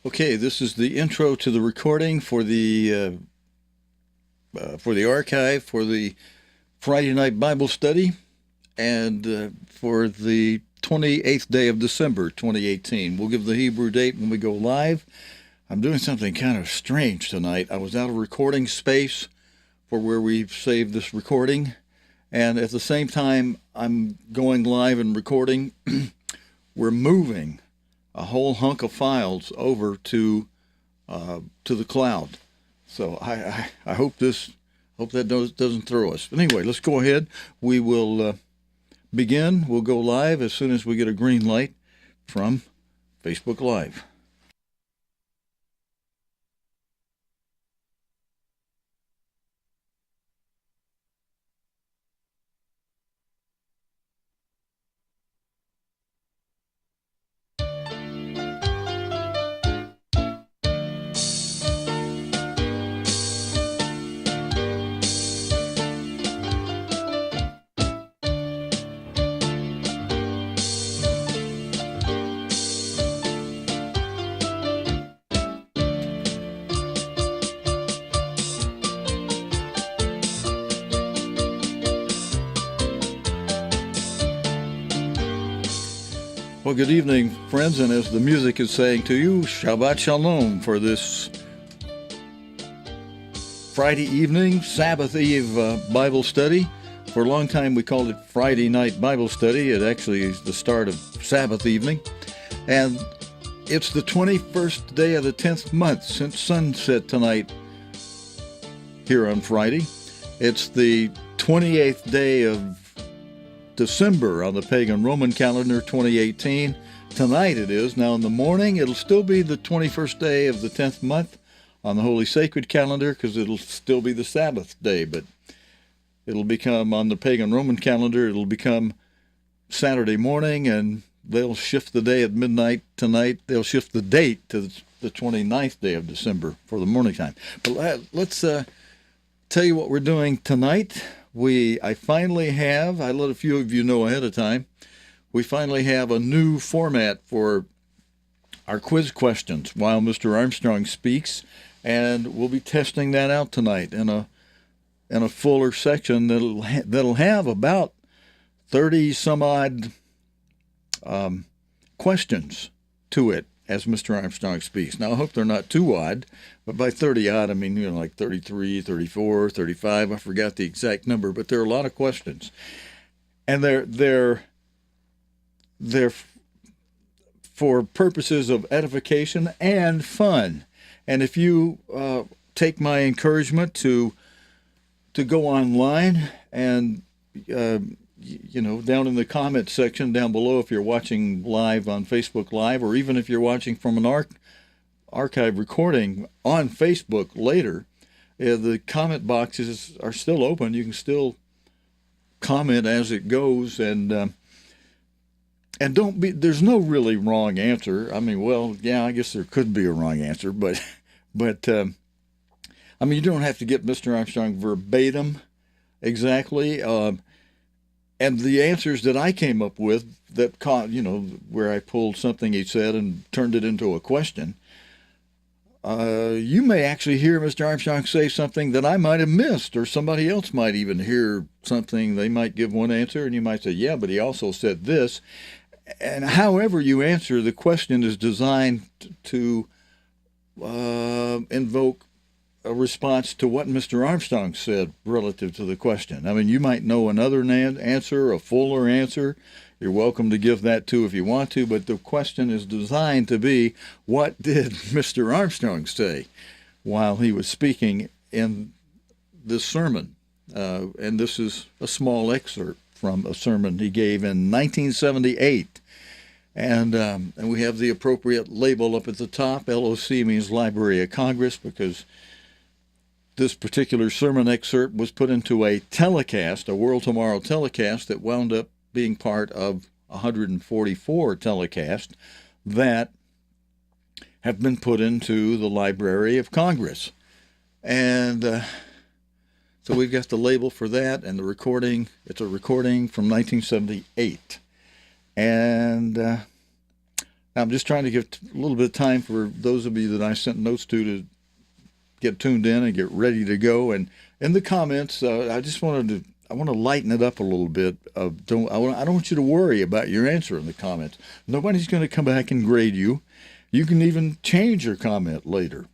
Okay, this is the intro to the recording for the archive for the Friday night Bible study, and for the 28th day of December 2018. We'll give the Hebrew date when we go live. I'm doing something kind of strange tonight. I was out of recording space for where we've saved this recording, and at the same time I'm going live and recording. We're moving a whole hunk of files over to the cloud. So I hope that doesn't throw us. But anyway, let's go ahead. We will begin. We'll go live as soon as we get a green light from Facebook Live. Well, good evening, friends, and as the music is saying to you, Shabbat Shalom for this Friday evening, Sabbath Eve Bible study. For a long time we called it Friday night Bible study. It actually is the start of Sabbath evening, and it's the 21st day of the 10th month since sunset tonight here on Friday. It's the 28th day of December on the pagan Roman calendar, 2018. Tonight it is. Now in the morning, it'll still be the 21st day of the 10th month on the Holy Sacred calendar, because it'll still be the Sabbath day, but it'll become, on the pagan Roman calendar, it'll become Saturday morning, and they'll shift the day at midnight tonight. They'll shift the date to the 29th day of December for the morning time. But let's tell you what we're doing tonight. I finally have, I let a few of you know ahead of time, we finally have a new format for our quiz questions while Mr. Armstrong speaks, and we'll be testing that out tonight in a fuller section that'll have about 30 some odd questions to it as Mr. Armstrong speaks. Now, I hope they're not too odd, but by 30 odd, I mean, like 33, 34, 35, I forgot the exact number, but there are a lot of questions. And they're for purposes of edification and fun. And if you take my encouragement to go online and down in the comment section down below, if you're watching live on Facebook Live, or even if you're watching from an archive recording on Facebook later, the comment boxes are still open. You can still comment as it goes, and there's no really wrong answer. I mean, well, yeah, I guess there could be a wrong answer, but I mean, you don't have to get Mr. Armstrong verbatim exactly. And the answers that I came up with where I pulled something he said and turned it into a question, you may actually hear Mr. Armstrong say something that I might have missed, or somebody else might even hear something. They might give one answer, and you might say, yeah, but he also said this. And however you answer, the question is designed to invoke a response to what Mr. Armstrong said relative to the question. I mean, you might know another answer, a fuller answer. You're welcome to give that too if you want to, but the question is designed to be, what did Mr. Armstrong say while he was speaking in this sermon? And this is a small excerpt from a sermon he gave in 1978. And we have the appropriate label up at the top. LOC means Library of Congress, because this particular sermon excerpt was put into a telecast, a World Tomorrow telecast, that wound up being part of 144 telecasts that have been put into the Library of Congress. And so we've got the label for that, and the recording. It's a recording from 1978. And I'm just trying to give a little bit of time for those of you that I sent notes to get tuned in and get ready to go. And in the comments, I want to lighten it up a little bit. I don't want you to worry about your answer in the comments. Nobody's going to come back and grade you. You can even change your comment later.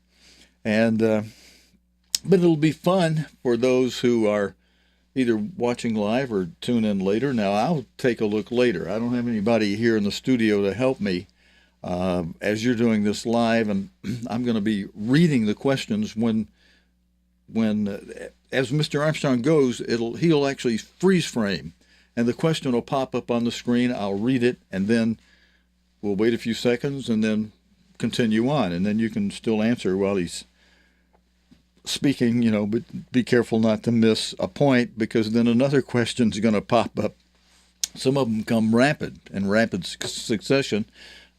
And but it'll be fun for those who are either watching live or tune in later. Now, I'll take a look later. I don't have anybody here in the studio to help me as you're doing this live, and I'm going to be reading the questions when as Mr. Armstrong goes, he'll actually freeze frame, and the question will pop up on the screen. I'll read it, and then we'll wait a few seconds, and then continue on, and then you can still answer while he's speaking, but be careful not to miss a point, because then another question's going to pop up. Some of them come in rapid succession.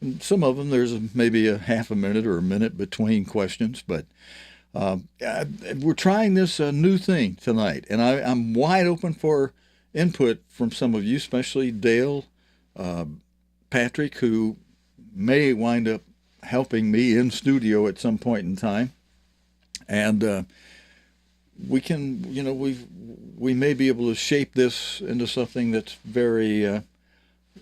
And some of them, there's maybe a half a minute or a minute between questions, but we're trying this new thing tonight, and I'm wide open for input from some of you, especially Dale, Patrick, who may wind up helping me in studio at some point in time. And we can, we may be able to shape this into something that's very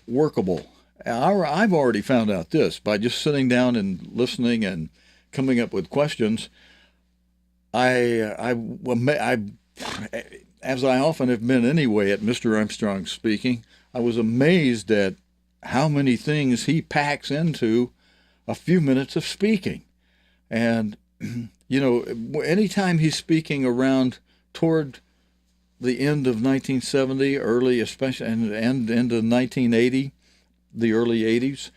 workable. I've already found out this by just sitting down and listening and coming up with questions. As I often have been anyway at Mr. Armstrong speaking, I was amazed at how many things he packs into a few minutes of speaking. And anytime he's speaking around toward the end of 1970, early especially, and into 1980, the early 80s,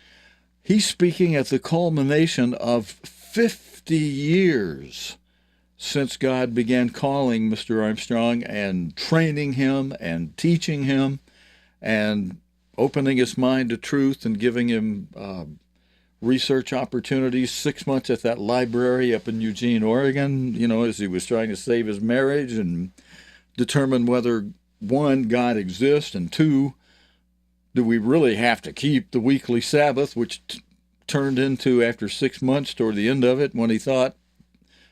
he's speaking at the culmination of 50 years since God began calling Mr. Armstrong and training him and teaching him and opening his mind to truth and giving him research opportunities, 6 months at that library up in Eugene, Oregon, as he was trying to save his marriage and determine whether, one, God exists, and two, do we really have to keep the weekly Sabbath, which turned into, after 6 months, toward the end of it, when he thought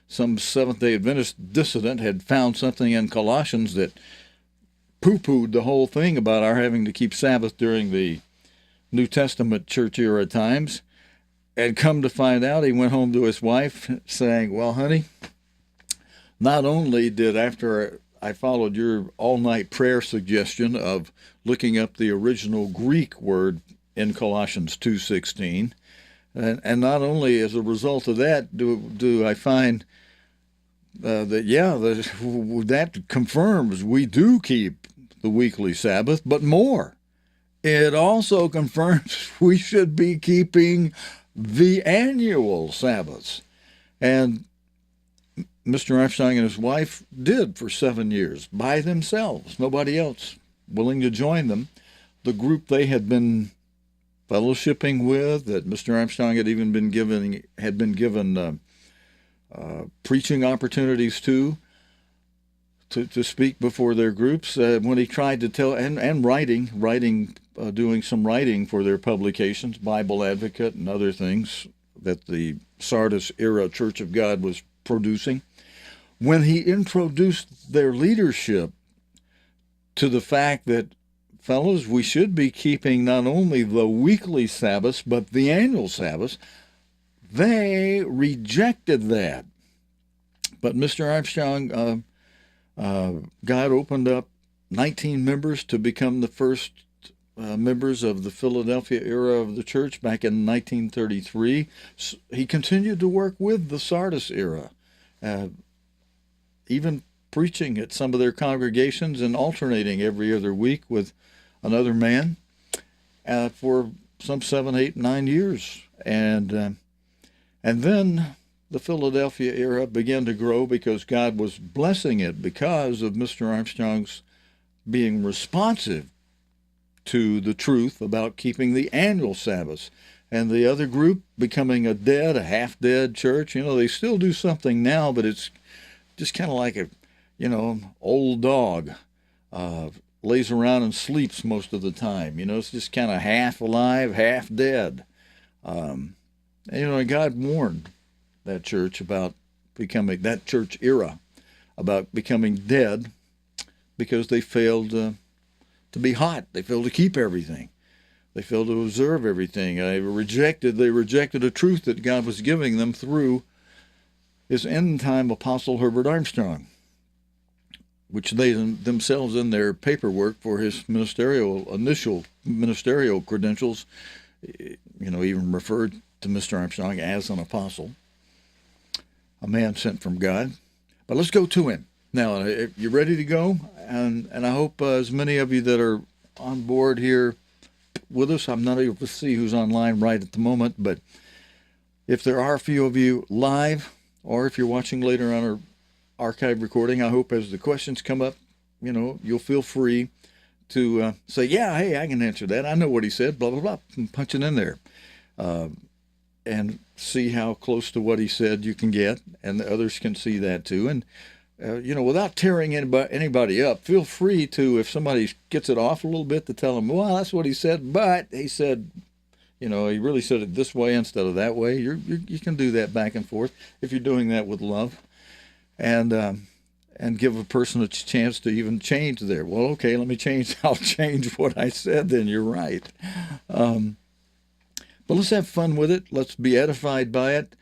some Seventh-day Adventist dissident had found something in Colossians that poo-pooed the whole thing about our having to keep Sabbath during the New Testament church era times. And come to find out, he went home to his wife saying, well, honey, not only did, after I followed your all-night prayer suggestion of looking up the original Greek word in Colossians 2:16, and not only as a result of that do I find that confirms we do keep the weekly Sabbath, but more. It also confirms we should be keeping the annual Sabbaths. And Mr. Armstrong and his wife did for 7 years by themselves, nobody else willing to join them. The group they had been fellowshipping with, that Mr. Armstrong had even been given preaching opportunities to speak before their groups, when he tried to tell, and doing some writing for their publications, Bible Advocate and other things that the Sardis era Church of God was producing. When he introduced their leadership to the fact that, fellows, we should be keeping not only the weekly Sabbaths, but the annual Sabbaths, they rejected that. But Mr. Armstrong, God opened up 19 members to become the first members of the Philadelphia era of the church back in 1933. He continued to work with the Sardis era, even preaching at some of their congregations and alternating every other week with another man for some 7, 8, 9 years. And then the Philadelphia era began to grow because God was blessing it because of Mr. Armstrong's being responsive to the truth about keeping the annual Sabbaths. And the other group becoming a half-dead church. They still do something now, but it's just kind of like a, old dog. Lays around and sleeps most of the time. It's just kind of half alive, half dead. And God warned that church about that church era about becoming dead because they failed to be hot. They failed to keep everything. They failed to observe everything. They rejected a truth that God was giving them through his end-time apostle Herbert Armstrong, which they themselves in their paperwork for his initial ministerial credentials, even referred to Mr. Armstrong as an apostle, a man sent from God. But let's go to him. Now, if you're ready to go, and I hope as many of you that are on board here with us, I'm not able to see who's online right at the moment, but if there are a few of you live, or if you're watching later on our archive recording, I hope as the questions come up, you'll feel free to say, yeah, hey, I can answer that. I know what he said, blah, blah, blah, and punch it in there. And see how close to what he said you can get, and the others can see that too. And, without tearing anybody up, feel free to, if somebody gets it off a little bit, to tell them, well, that's what he said, but he said, he really said it this way instead of that way. You can do that back and forth if you're doing that with love. And give a person a chance to even change there. Well, okay, let me change. I'll change what I said then. You're right. But let's have fun with it. Let's be edified by it.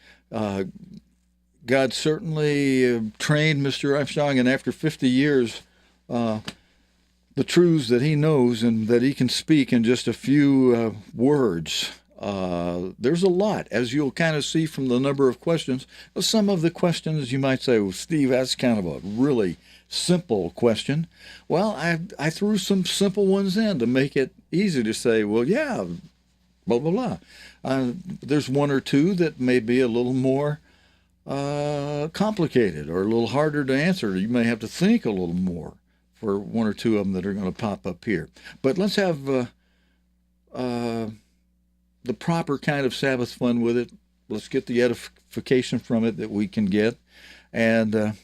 God certainly trained Mr. Armstrong, and after 50 years, the truths that he knows and that he can speak in just a few words. There's a lot, as you'll kind of see from the number of questions. Some of the questions you might say, well, Steve, that's kind of a really simple question. Well, I threw some simple ones in to make it easy to say, well, yeah, blah, blah, blah. There's one or two that may be a little more complicated or a little harder to answer. You may have to think a little more for one or two of them that are going to pop up here. But let's have the proper kind of Sabbath fun with it. Let's get the edification from it that we can get. And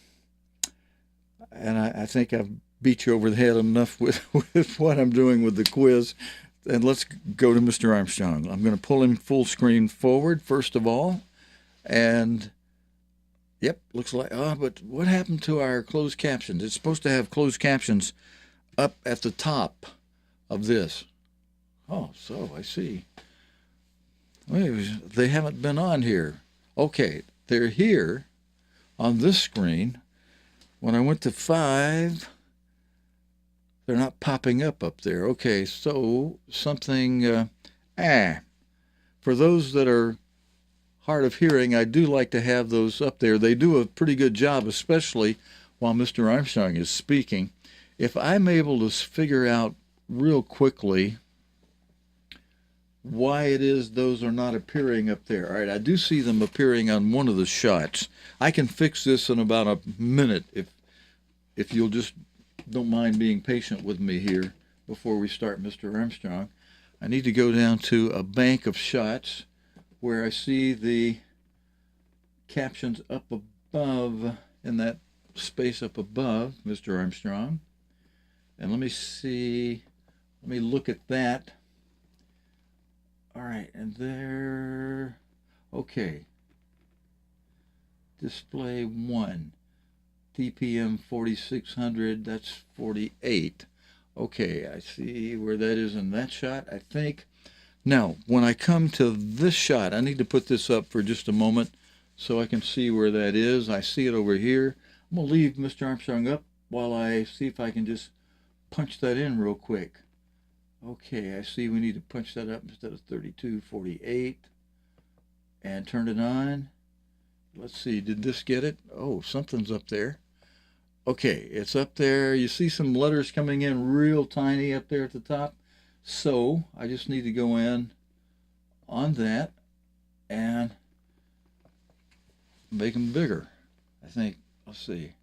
I think I've beat you over the head enough with what I'm doing with the quiz. And let's go to Mr. Armstrong. I'm going to pull him full screen forward, first of all. And, yep, looks like, but what happened to our closed captions? It's supposed to have closed captions up at the top of this. Oh, so I see. Wait, they haven't been on here. Okay, they're here on this screen. When I went to 5... they're not popping up there. Okay, so something, for those that are hard of hearing, I do like to have those up there. They do a pretty good job, especially while Mr. Armstrong is speaking. If I'm able to figure out real quickly why it is those are not appearing up there. All right, I do see them appearing on one of the shots. I can fix this in about a minute if you'll just don't mind being patient with me here before we start Mr. Armstrong. I need to go down to a bank of shots where I see the captions up above, in that space up above Mr. Armstrong. And let me look at that. All right, and there, okay. Display 1. TPM 4600, that's 48. Okay, I see where that is in that shot, I think. Now, when I come to this shot, I need to put this up for just a moment so I can see where that is. I see it over here. I'm going to leave Mr. Armstrong up while I see if I can just punch that in real quick. Okay, I see we need to punch that up instead of 3248 and turn it on. Let's see, did this get it? Oh, something's up there. Okay, it's up there. You see some letters coming in real tiny up there at the top. So I just need to go in on that and make them bigger. I think, let's see.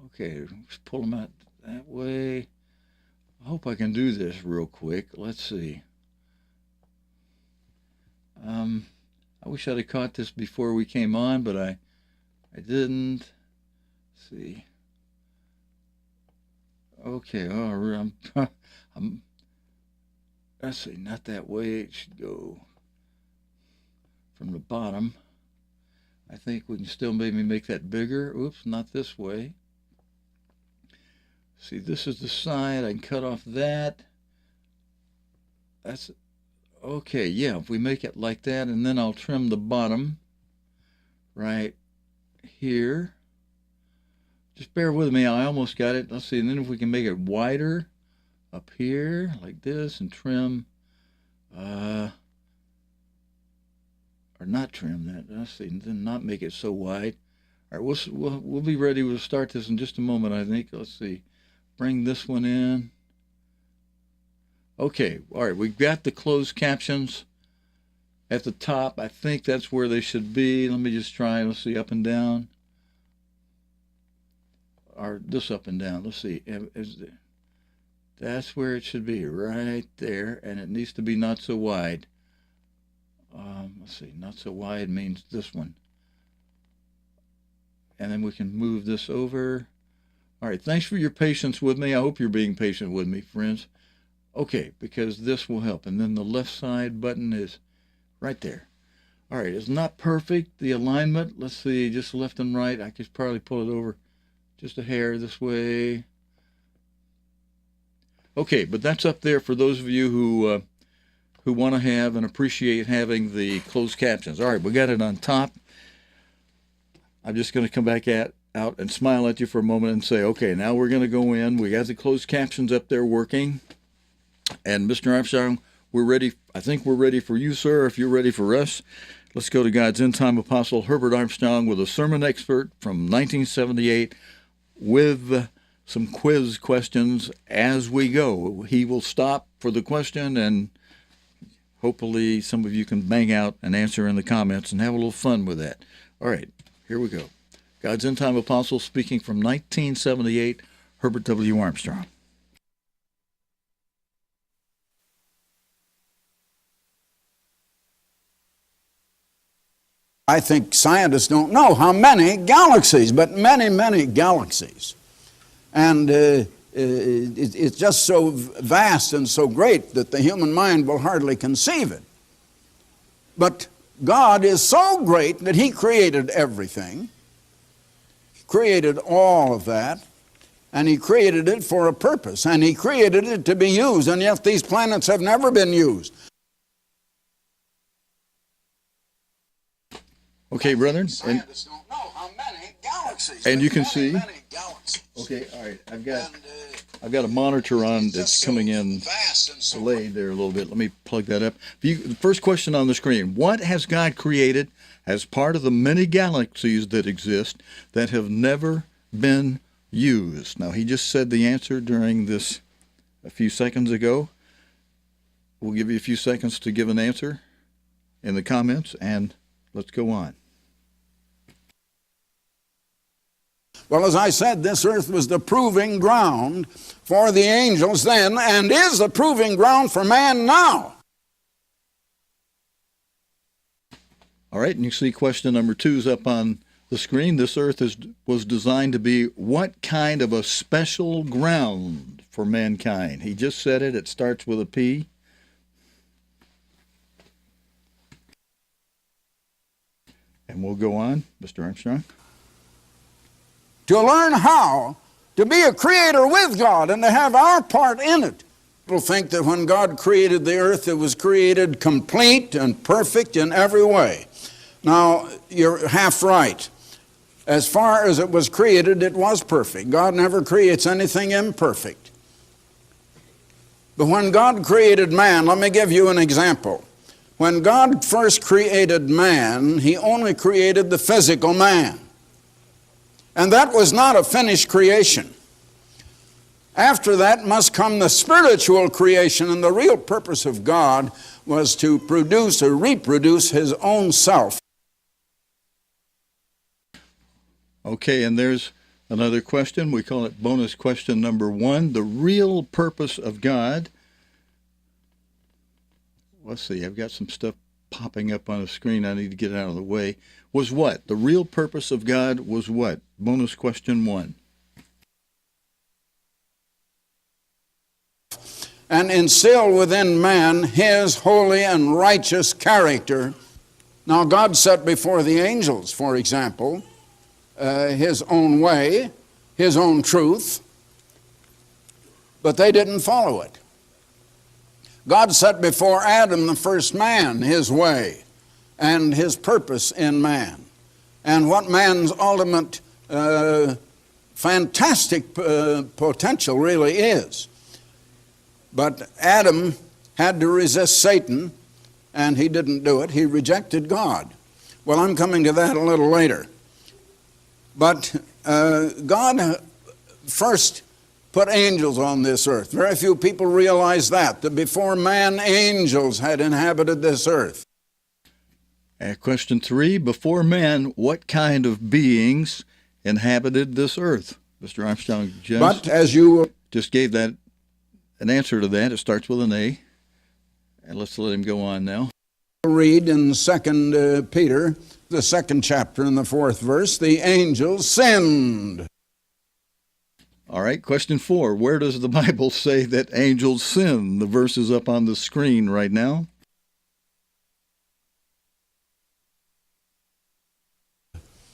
Okay, just pull them out that way. I hope I can do this real quick. Let's see. I wish I'd have caught this before we came on, but I didn't. Let's see. Okay, I'm let's see, not that way. It should go. from the bottom. I think we can still maybe make that bigger. Oops, not this way. See, this is the side. I can cut off that. That's okay. Yeah, if we make it like that, and then I'll trim the bottom right here. Just bear with me. I almost got it. Let's see. And then if we can make it wider up here like this and trim, or not trim that. Let's see. And then not make it so wide. All right, we'll be ready. We'll start this in just a moment, I think. Let's see. Bring this one in. Okay. All right. We've got the closed captions at the top. I think that's where they should be. Let me just try. Let's see. Up and down. Or this up and down. Let's see. That's where it should be, right there. And it needs to be not so wide. Let's see. Not so wide means this one. And then we can move this over. All right. Thanks for your patience with me. I hope you're being patient with me, friends. Okay, because this will help. And then the left side button is right there. All right. It's not perfect. The alignment. Let's see. Just left and right. I could probably pull it over just a hair this way. Okay, but that's up there for those of you who want to have and appreciate having the closed captions. All right, we got it on top. I'm just going to come back out and smile at you for a moment and say, okay, now we're going to go in. We got the closed captions up there working. And Mr. Armstrong, we're ready. I think we're ready for you, sir, if you're ready for us. Let's go to God's end-time apostle, Herbert Armstrong, with a sermon expert from 1978 with some quiz questions as we go. He will stop for the question, and hopefully some of you can bang out an answer in the comments and have a little fun with that. All right, here we go. God's end-time apostle speaking from 1978, Herbert W. Armstrong. I think scientists don't know how many galaxies, but many, many galaxies. And it's just so vast and so great that the human mind will hardly conceive it. But God is so great that He created everything. He created all of that. And He created it for a purpose. And He created it to be used. And yet these planets have never been used. Okay, brethren, Scientists don't know how many galaxies. And you can see. Many galaxies. Okay, all right. I've got a monitor on that's coming in delayed there a little bit. Let me plug that up. The first question on the screen: what has God created as part of the many galaxies that exist that have never been used? Now, he just said the answer during this a few seconds ago. We'll give you a few seconds to give an answer in the comments, and let's go on. Well, as I said, this earth was the proving ground for the angels then, and is the proving ground for man now. All right, and you see question number 2 is up on the screen. This earth was designed to be what kind of a special ground for mankind? He just said it. It starts with a P. And we'll go on, Mr. Armstrong. To learn how to be a creator with God and to have our part in it. People think that when God created the earth, it was created complete and perfect in every way. Now, you're half right. As far as it was created, it was perfect. God never creates anything imperfect. But when God created man, let me give you an example. When God first created man, He only created the physical man. And that was not a finished creation. After that must come the spiritual creation, and the real purpose of God was to produce or reproduce His own self. Okay, and there's another question. We call it bonus question number 1. The real purpose of God. Let's see, I've got some stuff popping up on the screen I need to get out of the way. Was what? The real purpose of God was what? Bonus question 1. And instill within man His holy and righteous character. Now, God set before the angels, for example, His own way, His own truth, but they didn't follow it. God set before Adam, the first man, His way and His purpose in man, and what man's ultimate fantastic potential really is. But Adam had to resist Satan, and he didn't do it. He rejected God. Well, I'm coming to that a little later. But God first put angels on this earth. Very few people realize that before man, angels had inhabited this earth. Question 3, before man, what kind of beings inhabited this earth? Mr. Armstrong But as you just gave that an answer to that. It starts with an A. And let's let him go on now. read in 2 Peter, the 2nd chapter and the 4th verse, the angels sinned. All right, question 4. Where does the Bible say that angels sin? The verse is up on the screen right now.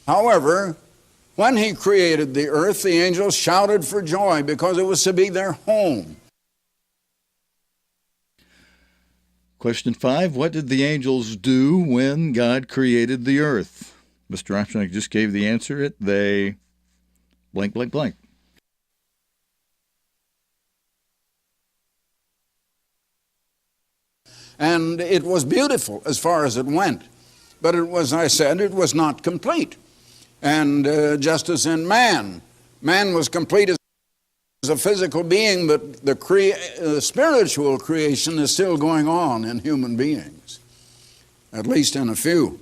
However, when He created the earth, the angels shouted for joy because it was to be their home. Question 5. What did the angels do when God created the earth? Mr. Armstrong just gave the answer. They blank, blank, blank. And it was beautiful as far as it went. But it was, I said, it was not complete. And just as in man was complete as a physical being, but the spiritual creation is still going on in human beings, at least in a few.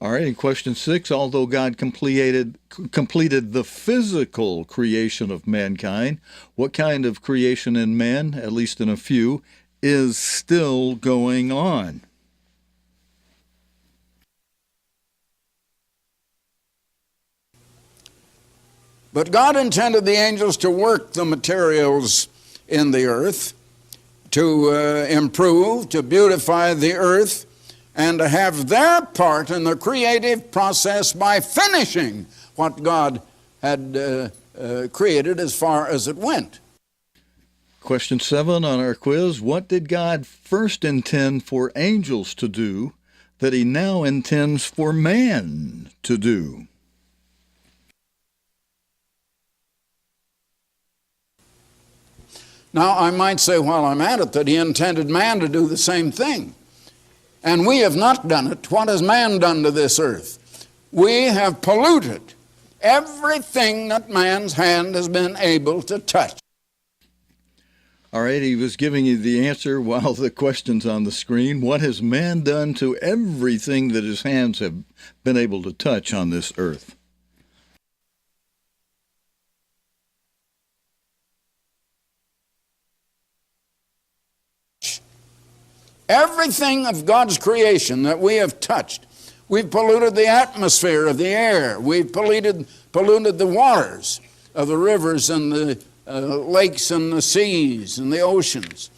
All right, in question 6, although God completed the physical creation of mankind, what kind of creation in man, at least in a few, is still going on? But God intended the angels to work the materials in the earth, to improve, to beautify the earth, and to have their part in the creative process by finishing what God had created as far as it went. Question 7 on our quiz. What did God first intend for angels to do that He now intends for man to do? Now, I might say while I'm at it that He intended man to do the same thing. And we have not done it. What has man done to this earth? We have polluted everything that man's hand has been able to touch. All right, he was giving you the answer while the question's on the screen. What has man done to everything that his hands have been able to touch on this earth? Everything of God's creation that we have touched, we've polluted the atmosphere of the air. We've polluted the waters of the rivers and the lakes and the seas and the oceans.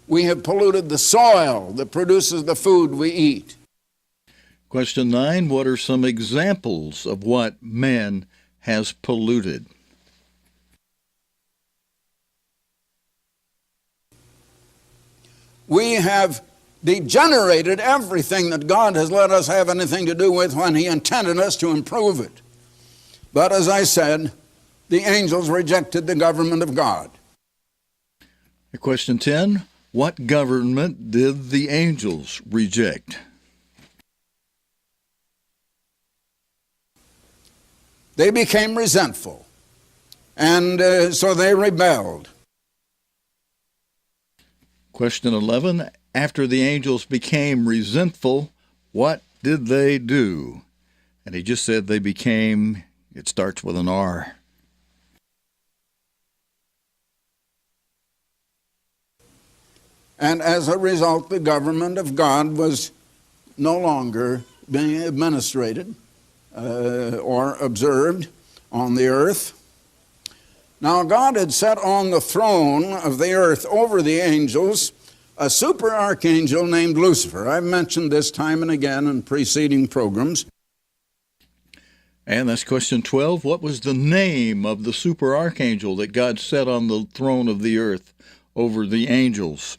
We have polluted the soil that produces the food we eat. Question 9, what are some examples of what man has polluted? We have degenerated everything that God has let us have anything to do with when He intended us to improve it. But as I said, the angels rejected the government of God. Question 10, what government did the angels reject? They became resentful, and so they rebelled. Question 11, after the angels became resentful, what did they do? And he just said they became, it starts with an R. And as a result, the government of God was no longer being administrated or observed on the earth. Now, God had set on the throne of the earth over the angels a super archangel named Lucifer. I've mentioned this time and again in preceding programs. And that's question 12. What was the name of the super archangel that God set on the throne of the earth over the angels?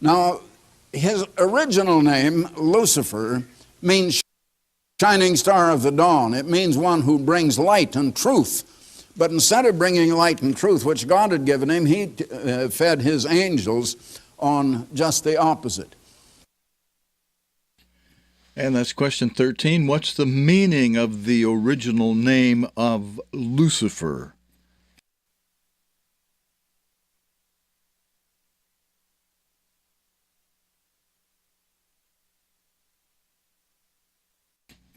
Now, his original name, Lucifer, means shining star of the dawn. It means one who brings light and truth. But instead of bringing light and truth, which God had given him, he fed his angels on just the opposite. And that's question 13. What's the meaning of the original name of Lucifer?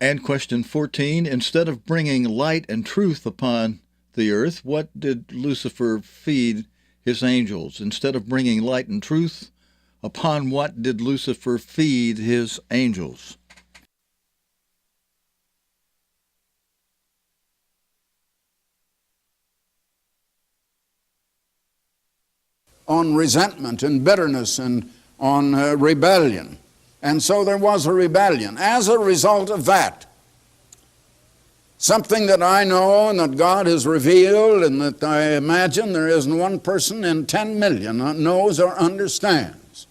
And question 14. Instead of bringing light and truth upon the earth, what did Lucifer feed his angels? Instead of bringing light and truth, upon what did Lucifer feed his angels? On resentment and bitterness and on rebellion. And so there was a rebellion. As a result of that, something that I know and that God has revealed and that I imagine there isn't one person in 10 million that knows or understands.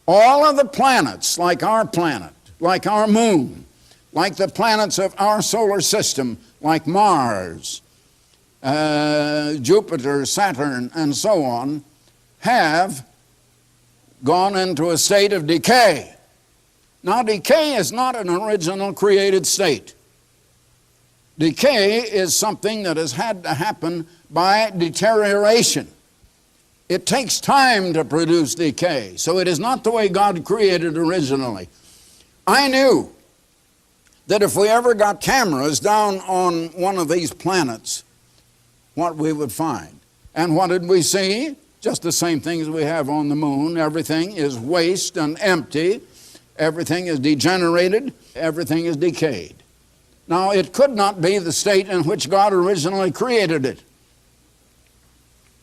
All of the planets, like our planet, like our moon, like the planets of our solar system, like Mars, Jupiter, Saturn, and so on, have gone into a state of decay. Now, decay is not an original created state. Decay is something that has had to happen by deterioration. It takes time to produce decay, so it is not the way God created originally. I knew that if we ever got cameras down on one of these planets, what we would find. And what did we see? Just the same thing as we have on the moon. Everything is waste and empty. Everything is degenerated. Everything is decayed. Now, it could not be the state in which God originally created it.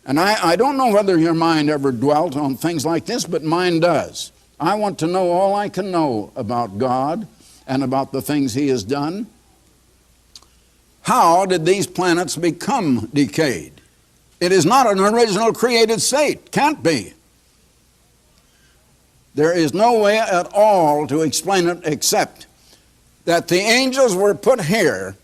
And I don't know whether your mind ever dwelt on things like this, but mine does. I want to know all I can know about God and about the things He has done. How did these planets become decayed? It is not an original created state. Can't be. There is no way at all to explain it except that the angels were put here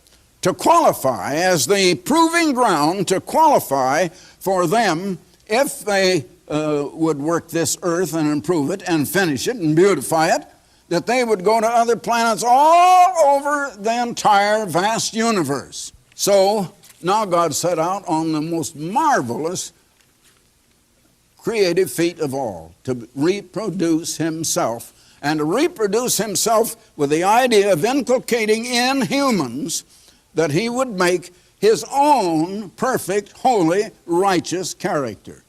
to qualify as the proving ground to qualify for them if they would work this earth and improve it and finish it and beautify it, that they would go to other planets all over the entire vast universe. So now God set out on the most marvelous creative feat of all, to reproduce Himself, and to reproduce Himself with the idea of inculcating in humans that He would make His own perfect, holy, righteous character.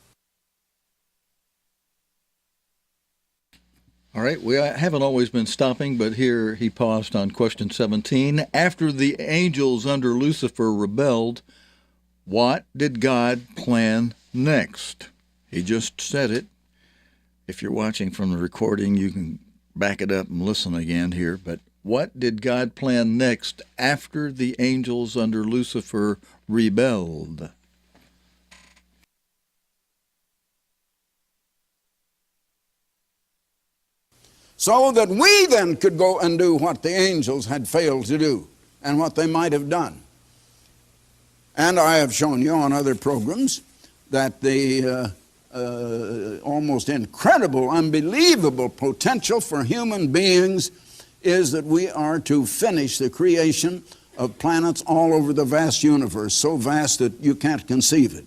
All right, we haven't always been stopping, but here he paused on question 17. After the angels under Lucifer rebelled, what did God plan next? He just said it. If you're watching from the recording, you can back it up and listen again here. But what did God plan next after the angels under Lucifer rebelled? So that we then could go and do what the angels had failed to do and what they might have done. And I have shown you on other programs that the almost incredible, unbelievable potential for human beings is that we are to finish the creation of planets all over the vast universe, so vast that you can't conceive it.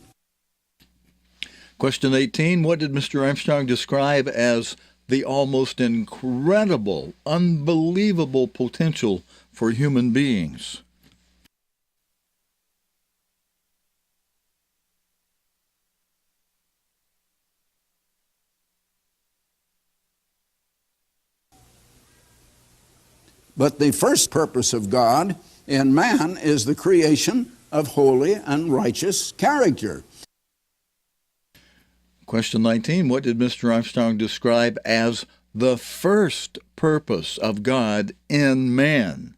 Question 18, what did Mr. Armstrong describe as the almost incredible, unbelievable potential for human beings? But the first purpose of God in man is the creation of holy and righteous character. Question 19, what did Mr. Armstrong describe as the first purpose of God in man?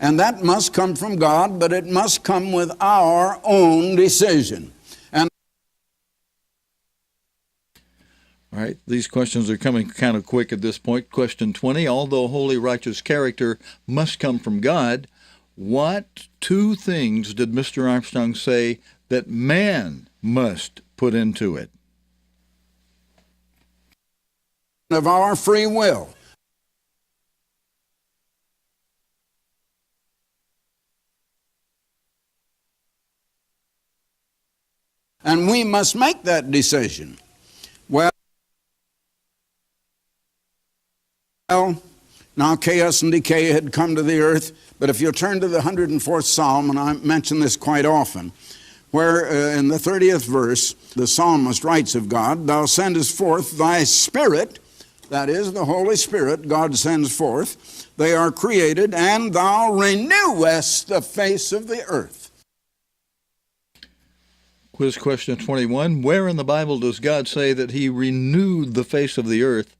And that must come from God, but it must come with our own decision. And all right, these questions are coming kind of quick at this point. Question 20, although holy, righteous character must come from God, what two things did Mr. Armstrong say that man must put into it? Of our free will. And we must make that decision. Well, now chaos and decay had come to the earth, but if you turn to the 104th Psalm, and I mention this quite often, where in the 30th verse, the psalmist writes of God, "Thou sendest forth thy Spirit," that is, the Holy Spirit God sends forth, "they are created, and thou renewest the face of the earth." Quiz question 21. Where in the Bible does God say that he renewed the face of the earth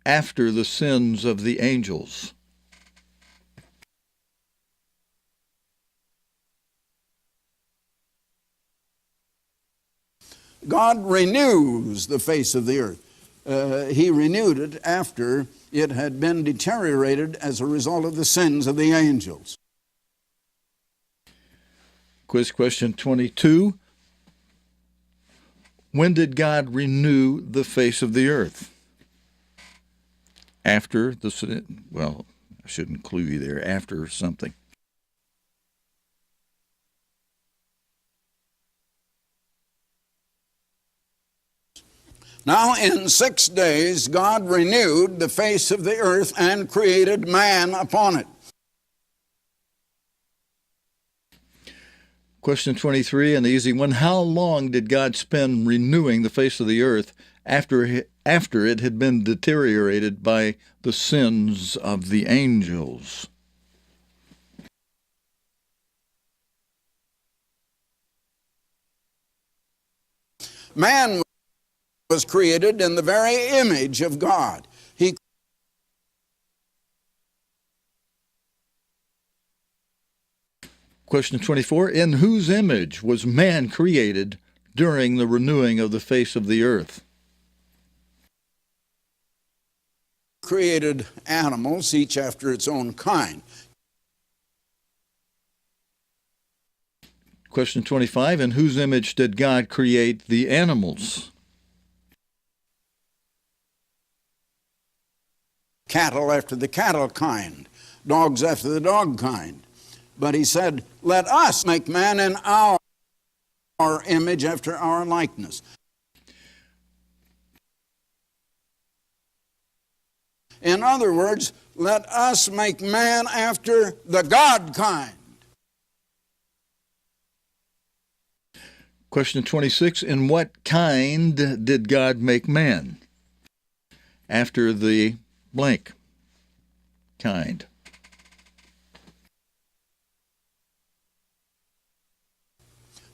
after the sins of the angels? God renews the face of the earth. He renewed it after it had been deteriorated as a result of the sins of the angels. Quiz question 22. When did God renew the face of the earth? After the, well, I shouldn't clue you there, after something. Now in 6 days God renewed the face of the earth and created man upon it. Question 23, an easy one. How long did God spend renewing the face of the earth after it had been deteriorated by the sins of the angels? Man was created in the very image of God. Question 24, in whose image was man created during the renewing of the face of the earth? Created animals, each after its own kind. Question 25, in whose image did God create the animals? Cattle after the cattle kind, dogs after the dog kind. But he said, let us make man in our image after our likeness. In other words, let us make man after the God kind. Question 26, in what kind did God make man? After the blank kind.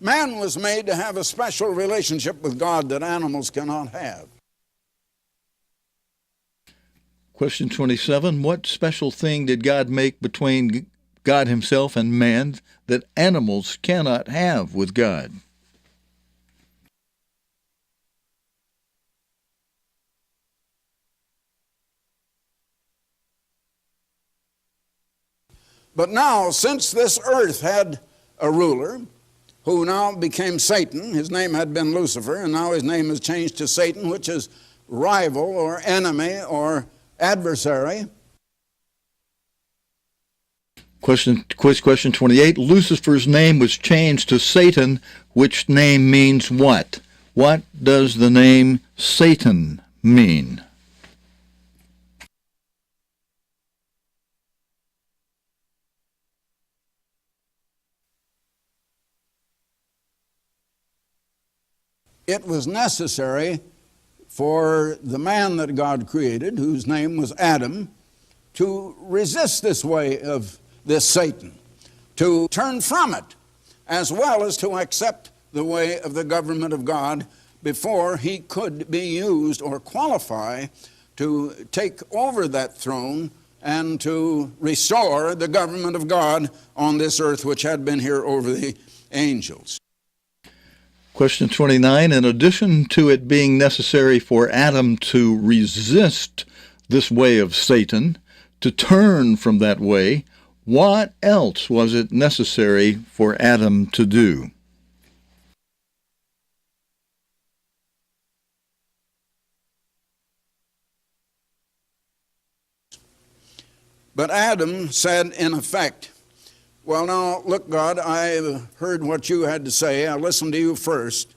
Man was made to have a special relationship with God that animals cannot have. Question 27, what special thing did God make between God himself and man that animals cannot have with God? But now, since this earth had a ruler, who now became Satan. His name had been Lucifer, and now his name is changed to Satan, which is rival or enemy or adversary. Quiz question 28. Lucifer's name was changed to Satan, which name means what? What does the name Satan mean? It was necessary for the man that God created, whose name was Adam, to resist this way of this Satan, to turn from it, as well as to accept the way of the government of God before he could be used or qualify to take over that throne and to restore the government of God on this earth, which had been here over the angels. Question 29, in addition to it being necessary for Adam to resist this way of Satan, to turn from that way, what else was it necessary for Adam to do? But Adam said, in effect, well, now, look, God, I heard what you had to say. I listened to you first.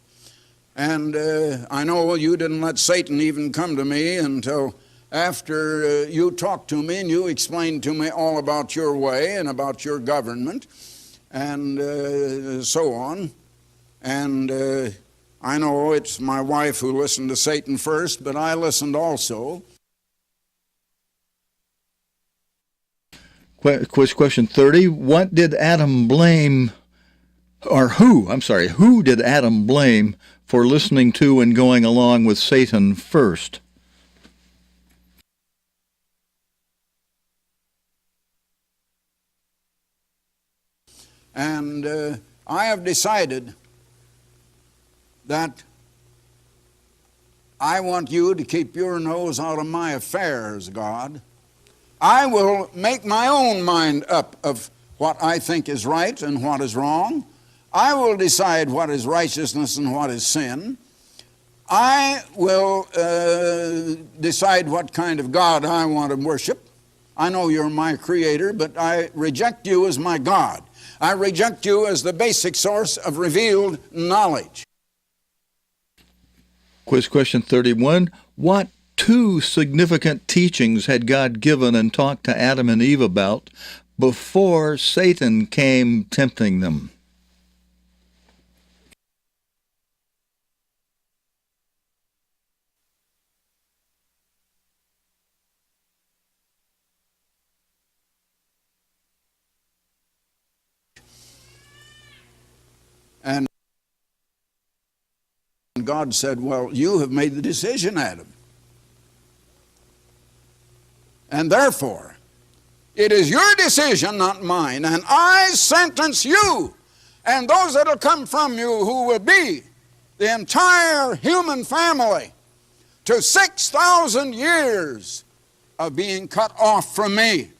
And I know you didn't let Satan even come to me until after you talked to me and you explained to me all about your way and about your government and so on. And I know it's my wife who listened to Satan first, but I listened also. Question 30, what did Adam blame, or who did Adam blame for listening to and going along with Satan first? And I have decided that I want you to keep your nose out of my affairs, God. I will make my own mind up of what I think is right and what is wrong. I will decide what is righteousness and what is sin. I will decide what kind of God I want to worship. I know you're my creator, but I reject you as my God. I reject you as the basic source of revealed knowledge. Quiz question 31. What two significant teachings had God given and talked to Adam and Eve about before Satan came tempting them? And God said, well, you have made the decision, Adam. And therefore, it is your decision, not mine, and I sentence you and those that will come from you who will be the entire human family to 6,000 years of being cut off from me.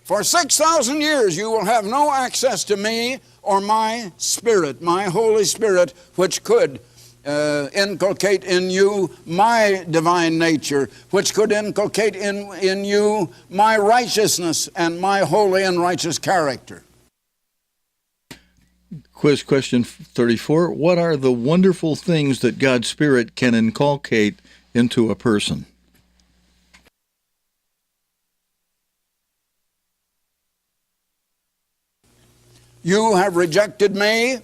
For 6,000 years you will have no access to me or my Spirit, my Holy Spirit, which could inculcate in you my divine nature, which could inculcate in you my righteousness and my holy and righteous character. Quiz question 34. What are the wonderful things that God's Spirit can inculcate into a person? You have rejected me,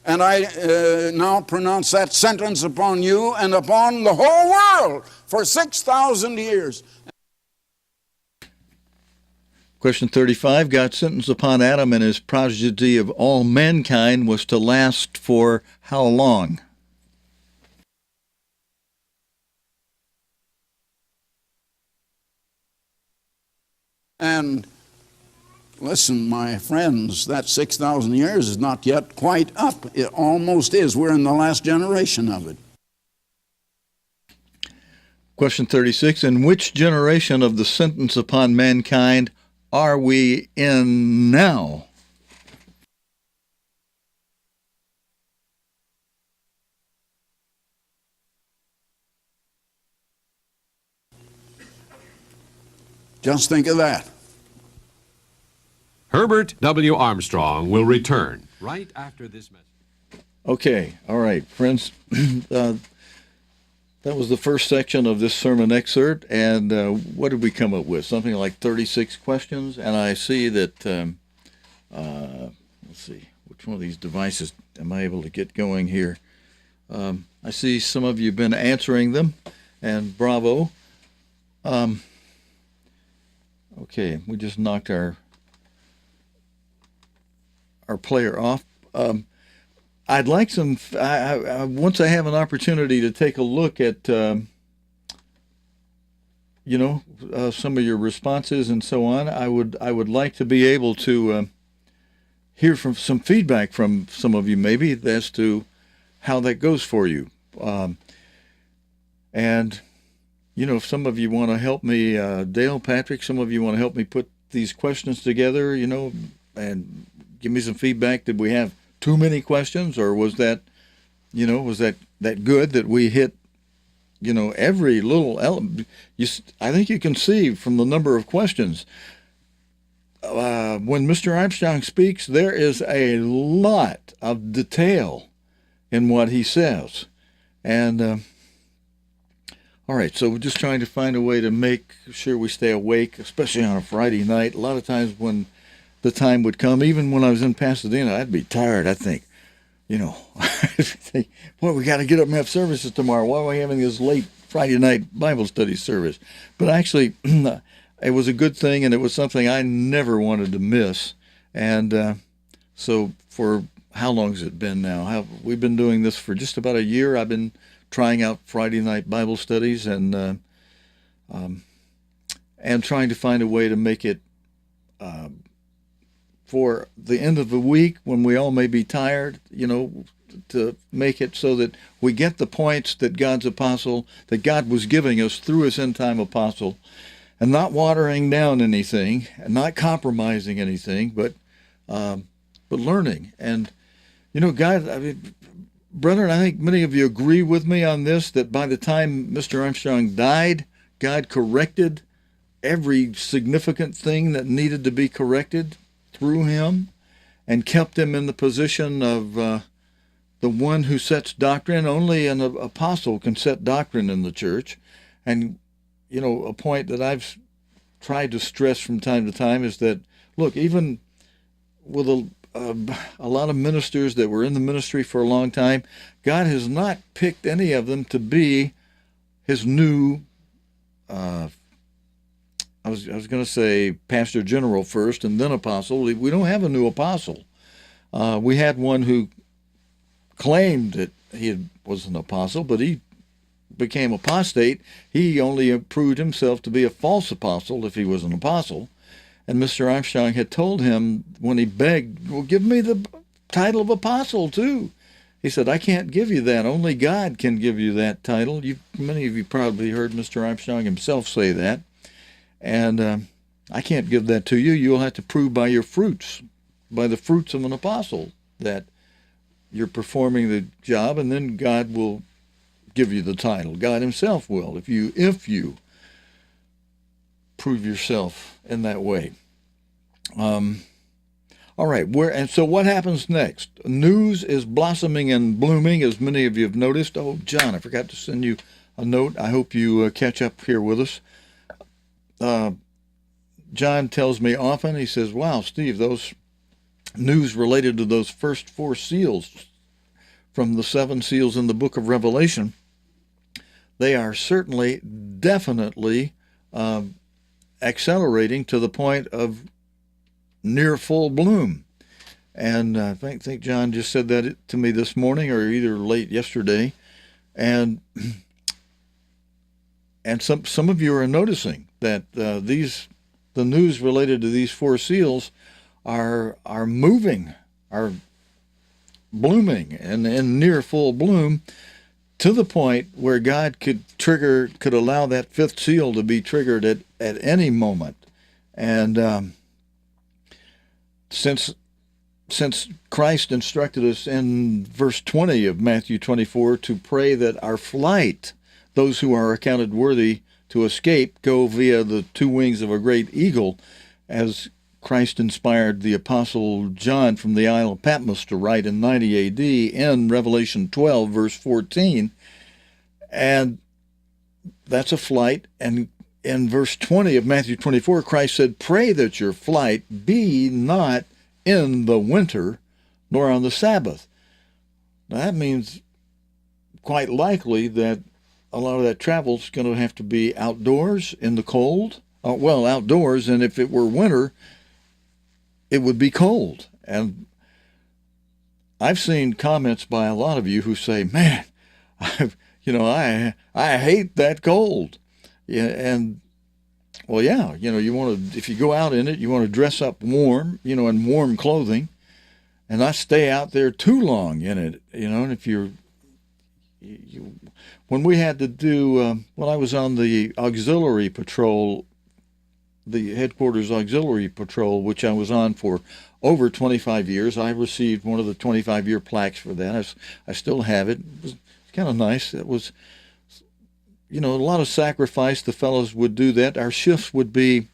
and I now pronounce that sentence upon you and upon the whole world for 6,000 years. Question 35. God's sentence upon Adam and his progeny of all mankind was to last for how long? And listen, my friends, that 6,000 years is not yet quite up. It almost is. We're in the last generation of it. Question 36. In which generation of the sentence upon mankind are we in now? Just think of that. Herbert W. Armstrong will return right after this message. Okay, all right, friends. That was the first section of this sermon excerpt, and what did we come up with? Something like 36 questions, and I see that, let's see, which one of these devices am I able to get going here? I see some of you have been answering them, and bravo. Okay, we just knocked our our player off. I'd like some. Once I have an opportunity to take a look at, some of your responses and so on, I would like to be able to hear from some feedback from some of you, maybe as to how that goes for you. And if some of you want to help me, Dale, Patrick, some of you want to help me put these questions together, and give me some feedback. Did we have too many questions, or was that good that we hit, every little element? I think you can see from the number of questions. When Mr. Armstrong speaks, there is a lot of detail in what he says. And all right, so we're just trying to find a way to make sure we stay awake, especially on a Friday night. A lot of times when the time would come, even when I was in Pasadena, I'd be tired. I think, I'd think, boy, we got to get up and have services tomorrow. Why are we having this late Friday night Bible study service? But actually, it was a good thing, and it was something I never wanted to miss. And so for how long has it been now? We've been doing this for just about a year. I've been trying out Friday night Bible studies and trying to find a way to make it for the end of the week when we all may be tired, to make it so that we get the points that that God was giving us through his end-time apostle, and not watering down anything and not compromising anything, but learning. And, God, brethren, I think many of you agree with me on this, that by the time Mr. Armstrong died, God corrected every significant thing that needed to be corrected through him and kept him in the position of the one who sets doctrine. Only an apostle can set doctrine in the church. And, a point that I've tried to stress from time to time is that, look, even with a lot of ministers that were in the ministry for a long time, God has not picked any of them to be his new, I was going to say pastor general first and then apostle. We don't have a new apostle. We had one who claimed that he was an apostle, but he became apostate. He only proved himself to be a false apostle if he was an apostle. And Mr. Armstrong had told him when he begged, well, give me the title of apostle too. He said, I can't give you that. Only God can give you that title. Many of you probably heard Mr. Armstrong himself say that. And I can't give that to you. You'll have to prove by your fruits, by the fruits of an apostle, that you're performing the job, and then God will give you the title. God himself will, if you prove yourself in that way. All right, and so what happens next? News is blossoming and blooming, as many of you have noticed. Oh, John, I forgot to send you a note. I hope you catch up here with us. John tells me often, he says, wow, Steve, those news related to those first 4 seals from the 7 seals in the book of Revelation, they are certainly, definitely accelerating to the point of near full bloom. And I think John just said that to me this morning, or either late yesterday. And some of you are noticing that the news related to these 4 seals are moving, are blooming and in near full bloom, to the point where God could allow that 5th seal to be triggered at any moment. And since Christ instructed us in verse 20 of Matthew 24 to pray that our flight, those who are accounted worthy to escape, go via the 2 wings of a great eagle, as Christ inspired the Apostle John from the Isle of Patmos to write in 90 A.D. in Revelation 12, verse 14. And that's a flight. And in verse 20 of Matthew 24, Christ said, pray that your flight be not in the winter, nor on the Sabbath. Now, that means quite likely that a lot of that travel is going to have to be outdoors in the cold. Outdoors, and if it were winter, it would be cold. And I've seen comments by a lot of you who say, "Man, I hate that cold." Yeah, and well, yeah, you want to, if you go out in it, you want to dress up warm, in warm clothing, and not stay out there too long in it, And if when we had to do, when I was on the auxiliary patrol, the headquarters auxiliary patrol, which I was on for over 25 years, I received one of the 25-year plaques for that. I still have it. It was kind of nice. It was, a lot of sacrifice. The fellows would do that. Our shifts would be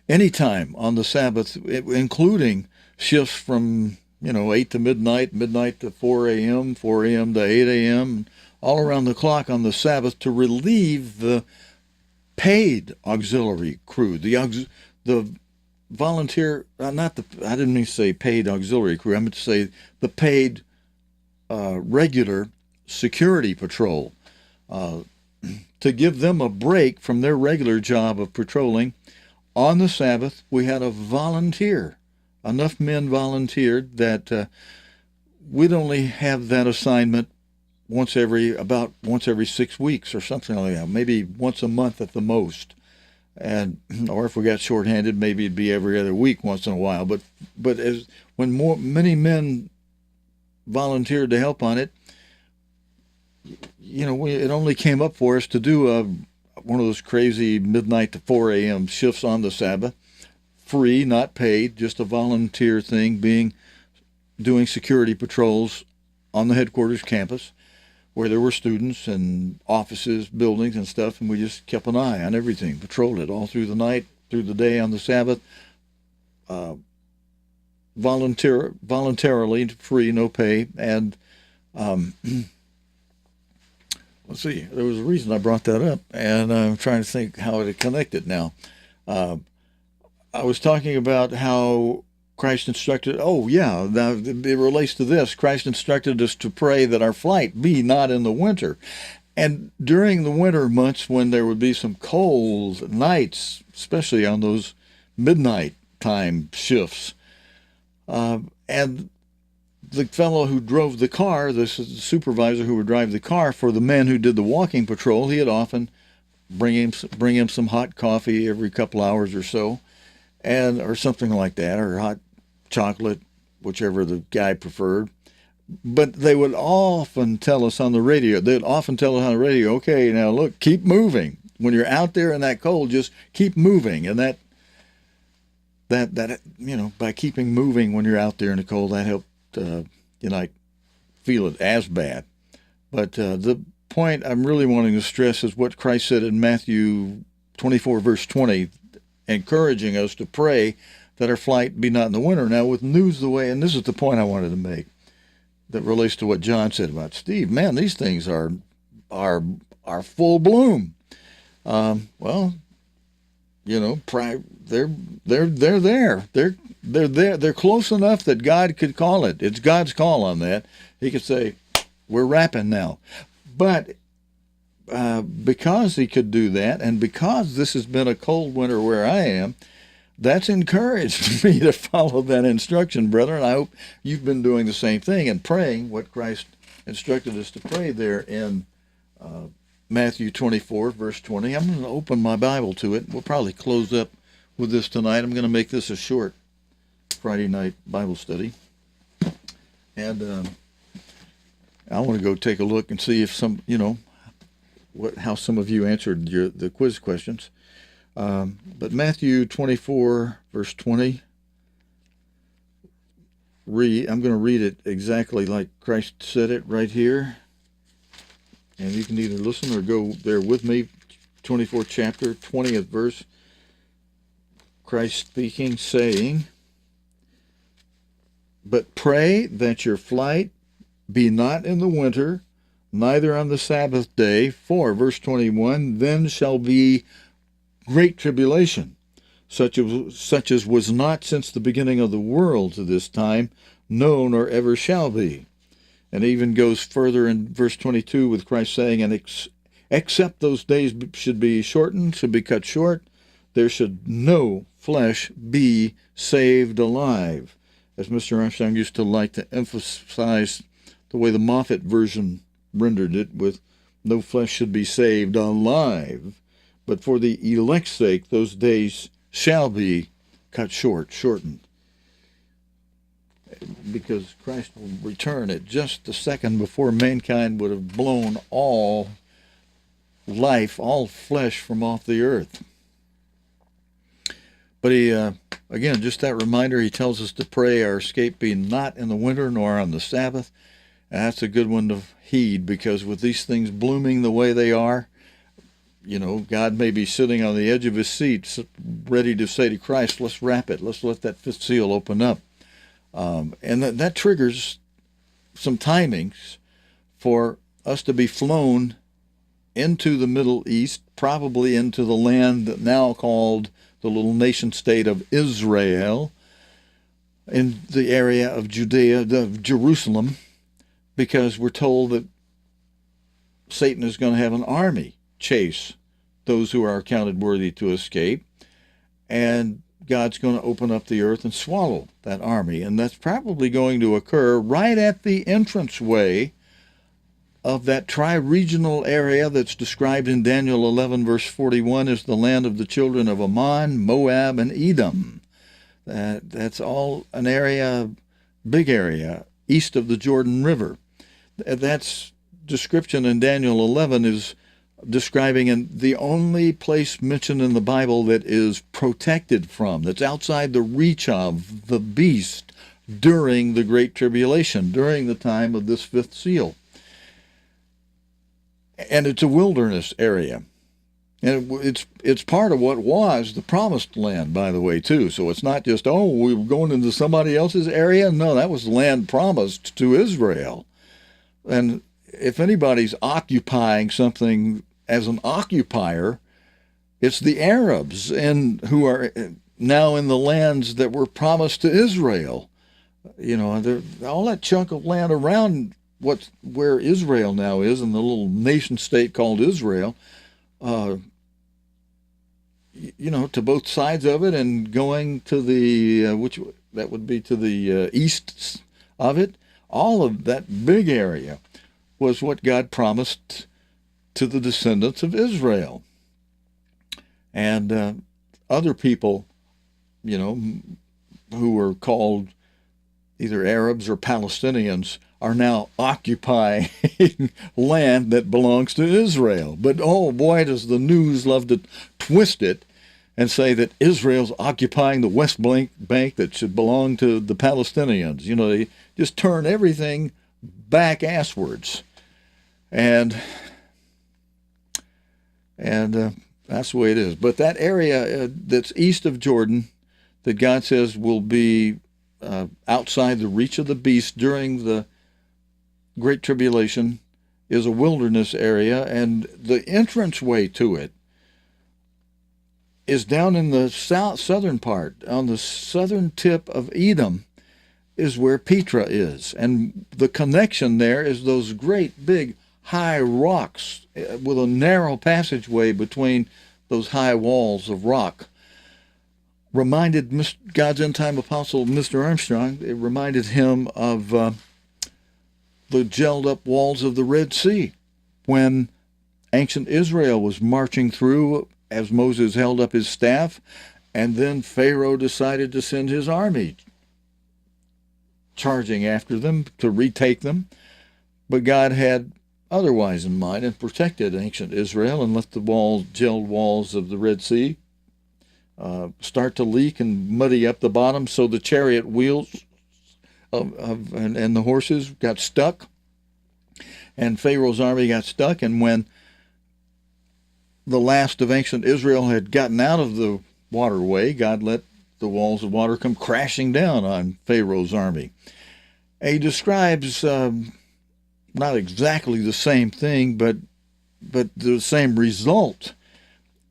anytime on the Sabbath, including shifts from 8 to midnight, midnight to 4 a.m., 4 a.m. to 8 a.m., all around the clock on the Sabbath to relieve the paid auxiliary crew, the volunteer, I didn't mean to say paid auxiliary crew, I meant to say the paid regular security patrol, to give them a break from their regular job of patrolling. On the Sabbath, we had a volunteer. Enough men volunteered that we'd only have that assignment once every 6 weeks or something like that, maybe once a month at the most. Or if we got shorthanded, maybe it'd be every other week once in a while. But many men volunteered to help on it, it only came up for us to do one of those crazy midnight to 4 a.m. shifts on the Sabbath. Free, not paid, just a volunteer thing, doing security patrols on the headquarters campus where there were students and offices, buildings and stuff, and we just kept an eye on everything, patrolled it all through the night, through the day on the Sabbath, voluntarily, free, no pay. And let's see, there was a reason I brought that up, and I'm trying to think how it connected now. I was talking about how Christ instructed, it relates to this. Christ instructed us to pray that our flight be not in the winter. And during the winter months when there would be some cold nights, especially on those midnight time shifts, and the fellow who drove the car, the supervisor who would drive the car for the men who did the walking patrol, he would often bring him some hot coffee every couple hours or so, or something like that, or hot chocolate, whichever the guy preferred. But they would often tell us on the radio, okay, now look, keep moving. When you're out there in that cold, just keep moving. And that by keeping moving when you're out there in the cold, that helped you not feel it as bad. But the point I'm really wanting to stress is what Christ said in Matthew 24, verse 20, encouraging us to pray that our flight be not in the winter. Now, with news the way, and this is the point I wanted to make that relates to what John said about Steve. Man, these things are full bloom. They're there. They're there. They're close enough that God could call it. It's God's call on that. He could say, "We're wrapping now," but because he could do that, and because this has been a cold winter where I am, that's encouraged me to follow that instruction, brother. And I hope you've been doing the same thing and praying what Christ instructed us to pray there in Matthew 24, verse 20. I'm going to open my Bible to it. We'll probably close up with this tonight. I'm going to make this a short Friday night Bible study. And I want to go take a look and see if how some of you answered the quiz questions. But Matthew 24, verse 20, I'm going to read it exactly like Christ said it right here. And you can either listen or go there with me. 24th chapter, 20th verse. Christ speaking, saying, "But pray that your flight be not in the winter, neither on the Sabbath day, for," verse 21, "then shall be great tribulation, such as was not since the beginning of the world to this time, no, nor ever shall be." And it even goes further in verse 22 with Christ saying, "And except those days should be shortened, should be cut short, there should no flesh be saved alive." as Mr. Armstrong used to like to emphasize the way the Moffat version rendered it, with no flesh should be saved alive, but for the elect's sake those days shall be cut short, shortened. Because Christ will return at just a second before mankind would have blown all life, all flesh from off the earth. But he, again, just that reminder, he tells us to pray our escape be not in the winter nor on the Sabbath. And that's a good one to heed, because with these things blooming the way they are, you know, God may be sitting on the edge of his seat, ready to say to Christ, let's wrap it. Let's let that fifth seal open up. And that triggers some timings for us to be flown into the Middle East, probably into the land now called the little nation state of Israel, in the area of Judea, of Jerusalem, because we're told that Satan is going to have an army chase those who are counted worthy to escape, and God's going to open up the earth and swallow that army. And that's probably going to occur right at the entranceway of that tri-regional area that's described in Daniel 11, verse 41, as the land of the children of Ammon, Moab, and Edom. That's all an area, big area, east of the Jordan River. That's description in Daniel 11 is describing the only place mentioned in the Bible that is protected from, that's outside the reach of the beast during the Great Tribulation, during the time of this fifth seal. And it's a wilderness area. And it's part of what was the promised land, by the way, too. So it's not just, oh, we were going into somebody else's area. No, that was land promised to Israel. And if anybody's occupying something as an occupier, it's the Arabs, and who are now in the lands that were promised to Israel. You know, all that chunk of land around where Israel now is, in the little nation state called Israel, you know, to both sides of it, and going to the that would be to the east of it, all of that big area was what God promised to the descendants of Israel. And other people, you know, who were called either Arabs or Palestinians, are now occupying land that belongs to Israel. But oh boy, does the news love to twist it and say that Israel's occupying the West Bank that should belong to the Palestinians. You know, they just turn everything back asswards. And that's the way it is. But that area that's east of Jordan, that God says will be outside the reach of the beast during the Great Tribulation, is a wilderness area, and the entranceway to it is down in the southern part. On the southern tip of Edom is where Petra is, and the connection there is those great big high rocks with a narrow passageway between those high walls of rock. Reminded God's end-time apostle, Mr. Armstrong, it reminded him of the gelled-up walls of the Red Sea when ancient Israel was marching through as Moses held up his staff, and then Pharaoh decided to send his army charging after them to retake them. But God had otherwise in mind and protected ancient Israel and let the gelled walls of the Red Sea start to leak and muddy up the bottom, so the chariot wheels and the horses got stuck, and Pharaoh's army got stuck. And when the last of ancient Israel had gotten out of the waterway, God let the walls of water come crashing down on Pharaoh's army. And he describes not exactly the same thing, but the same result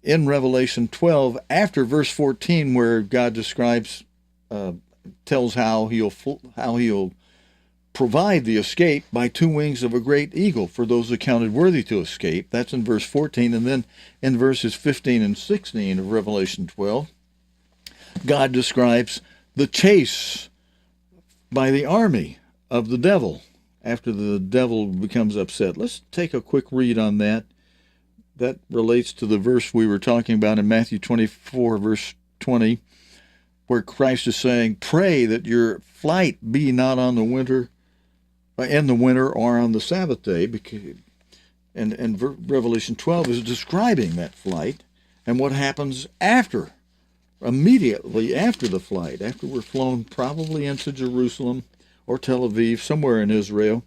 in Revelation 12, after verse 14, where God describes, tells how he'll provide the escape by two wings of a great eagle for those accounted worthy to escape. That's in verse 14. And then in verses 15 and 16 of Revelation 12, God describes the chase by the army of the devil after the devil becomes upset. Let's take a quick read on that. That relates to the verse we were talking about in Matthew 24, verse 20, where Christ is saying, pray that your flight be not in the winter or on the Sabbath day. And Revelation 12 is describing that flight and what happens immediately after the flight, after we're flown probably into Jerusalem or Tel Aviv, somewhere in Israel.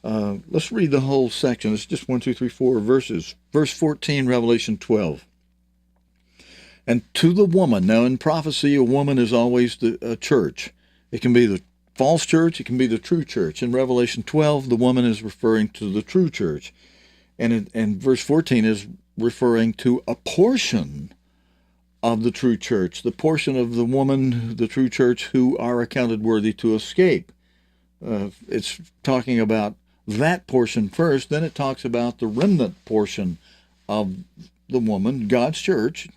Let's read the whole section. It's just 1, 2, 3, 4 verses. Verse 14, Revelation 12. And to the woman, now in prophecy, a woman is always a church. It can be the false church, it can be the true church. In Revelation 12, the woman is referring to the true church. And verse 14 is referring to a portion of the true church, the portion of the woman, the true church, who are accounted worthy to escape. It's talking about that portion first, then it talks about the remnant portion of the woman, God's church,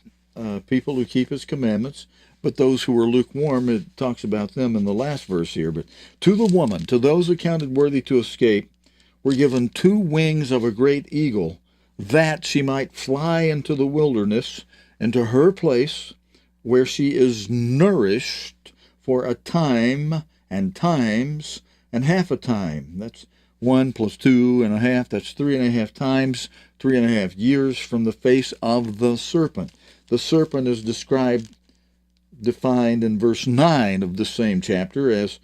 people who keep his commandments, but those who are lukewarm, it talks about them in the last verse here. But to the woman, to those accounted worthy to escape, were given 2 wings of a great eagle, that she might fly into the wilderness, into her place, where she is nourished for a time and times and half a time. That's 1 plus 2.5, that's 3.5 times, 3.5 years from the face of the serpent. The serpent is defined in verse 9 of the same chapter as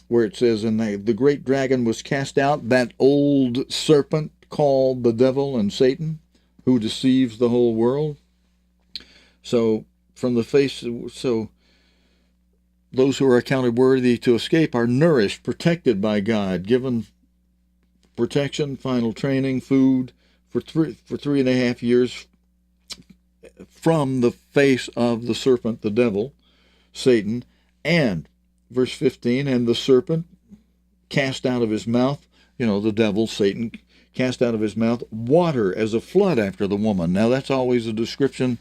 where it says, and the great dragon was cast out, that old serpent called the devil and Satan, who deceives the whole world. So those who are accounted worthy to escape are nourished, protected by God, given protection, final training, food for 3.5 years from the face of the serpent, the devil, Satan. And verse 15, and the serpent cast out of his mouth, the devil, Satan, cast out of his mouth water as a flood after the woman. Now that's always a description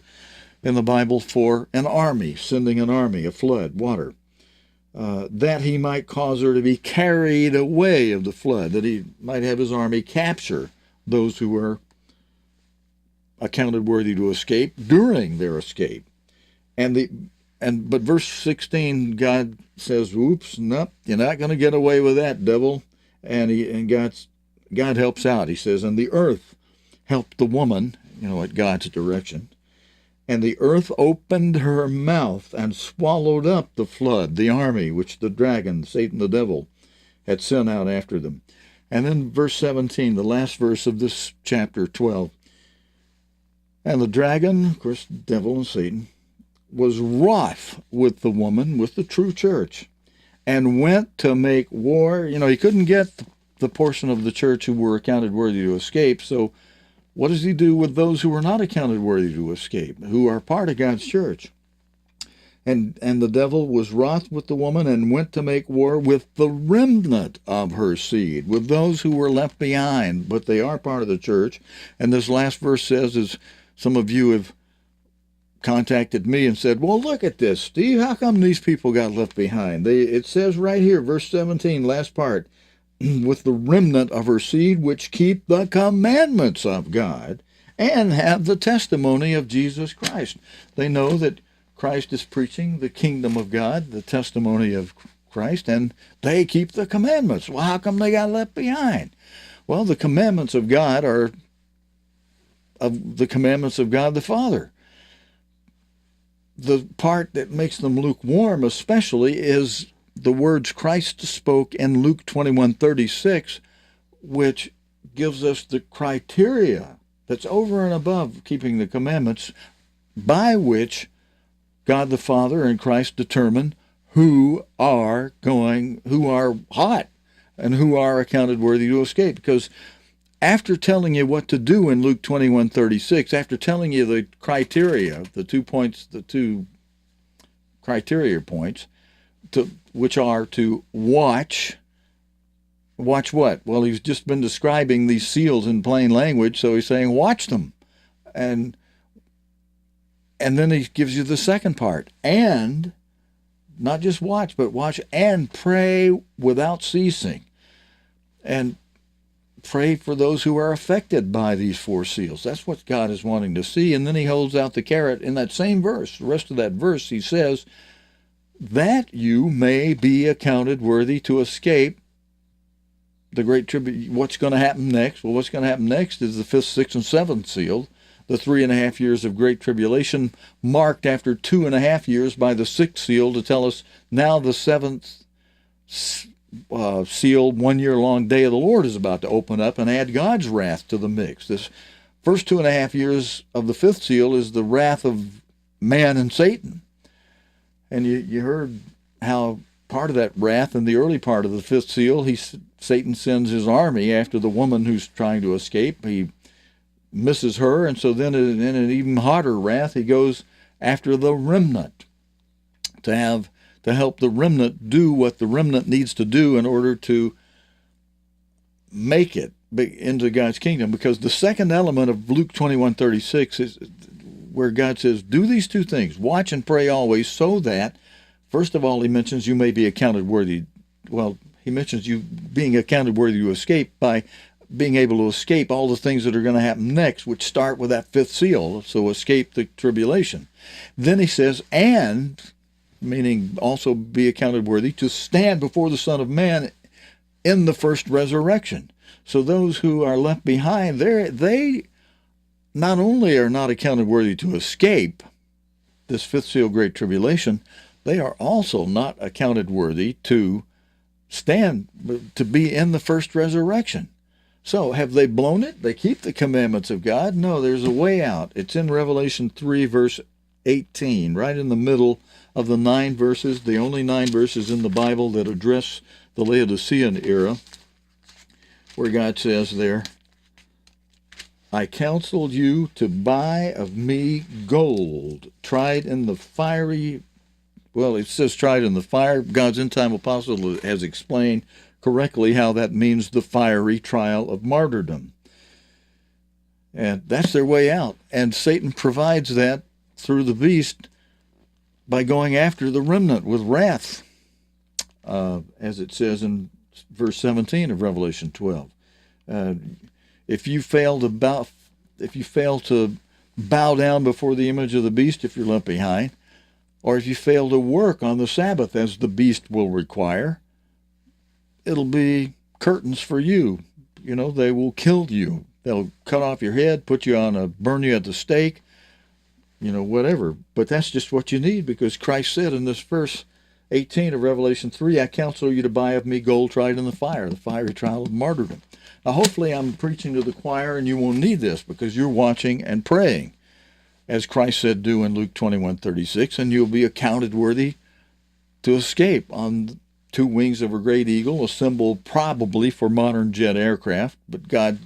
in the Bible for an army, sending an army, a flood, water, that he might cause her to be carried away of the flood, that he might have his army capture those who were accounted worthy to escape during their escape. But verse 16, God says, "Oops, nope, you're not going to get away with that, devil." And God helps out. He says, "And the earth helped the woman," at God's direction. "And the earth opened her mouth and swallowed up the flood, the army which the dragon, Satan the devil, had sent out after them." And then verse 17, the last verse of this chapter 12. "And the dragon," of course, devil and Satan, "was wroth with the woman," with the true church, "and went to make war." He couldn't get the portion of the church who were accounted worthy to escape. So what does he do with those who are not accounted worthy to escape, who are part of God's church? And the devil was wroth with the woman and went to make war with the remnant of her seed, with those who were left behind, but they are part of the church. And this last verse says, as some of you have contacted me and said, "Well, look at this, Steve, how come these people got left behind?" It says right here, verse 17, last part, "with the remnant of her seed, which keep the commandments of God and have the testimony of Jesus Christ." They know that Christ is preaching the kingdom of God, the testimony of Christ, and they keep the commandments. Well, how come they got left behind? Well, the commandments of God are of the commandments of God the Father. The part that makes them lukewarm especially is the words Christ spoke in Luke 21:36, which gives us the criteria that's over and above keeping the commandments, by which God the Father and Christ determine who are hot and who are accounted worthy to escape. Because after telling you what to do in Luke 21:36, after telling you the criteria, the 2 criteria points, which are to watch what? Well, he's just been describing these seals in plain language, so he's saying watch them. And then he gives you the second part, and not just watch, but watch and pray without ceasing. And pray for those who are affected by these four seals. That's what God is wanting to see. And then he holds out the carrot in that same verse. The rest of that verse, he says, that you may be accounted worthy to escape the great tribulation. What's going to happen next? Well, what's going to happen next is the fifth, sixth, and seventh seal, the 3.5 years of great tribulation, marked after 2.5 years by the sixth seal to tell us now the seventh seal, 1 year long day of the Lord is about to open up and add God's wrath to the mix. This first 2.5 years of the fifth seal is the wrath of man and Satan. And you heard how part of that wrath in the early part of the fifth seal, Satan sends his army after the woman who's trying to escape. He misses her, and so then in an even hotter wrath, he goes after the remnant to help the remnant do what the remnant needs to do in order to make it into God's kingdom. Because the second element of Luke 21:36 is where God says, do these two things, watch and pray always, so that, first of all, he mentions you may be accounted worthy. Well, he mentions you being accounted worthy to escape by being able to escape all the things that are going to happen next, which start with that fifth seal, so escape the tribulation. Then he says, and, meaning also be accounted worthy, to stand before the Son of Man in the first resurrection. So those who are left behind, they not only are not accounted worthy to escape this fifth seal great tribulation, they are also not accounted worthy to stand, to be in the first resurrection. So have they blown it? They keep the commandments of God? No, there's a way out. It's in Revelation 3, verse 18, right in the middle of the 9 verses, the only 9 verses in the Bible that address the Laodicean era, where God says there, I counseled you to buy of me gold, tried in the fiery, well, it says tried in the fire. God's end-time apostle has explained correctly how that means the fiery trial of martyrdom. And that's their way out. And Satan provides that through the beast by going after the remnant with wrath, as it says in verse 17 of Revelation 12. If you fail to bow down before the image of the beast, if you're left behind, or if you fail to work on the Sabbath as the beast will require, it'll be curtains for you. You know, they will kill you. They'll cut off your head, burn you at the stake, whatever. But that's just what you need, because Christ said in this verse 18 of Revelation 3, I counsel you to buy of me gold tried in the fire, the fiery trial of martyrdom. Now, hopefully I'm preaching to the choir and you won't need this because you're watching and praying, as Christ said do in Luke 21:36, and you'll be accounted worthy to escape on 2 wings of a great eagle, a symbol probably for modern jet aircraft, but God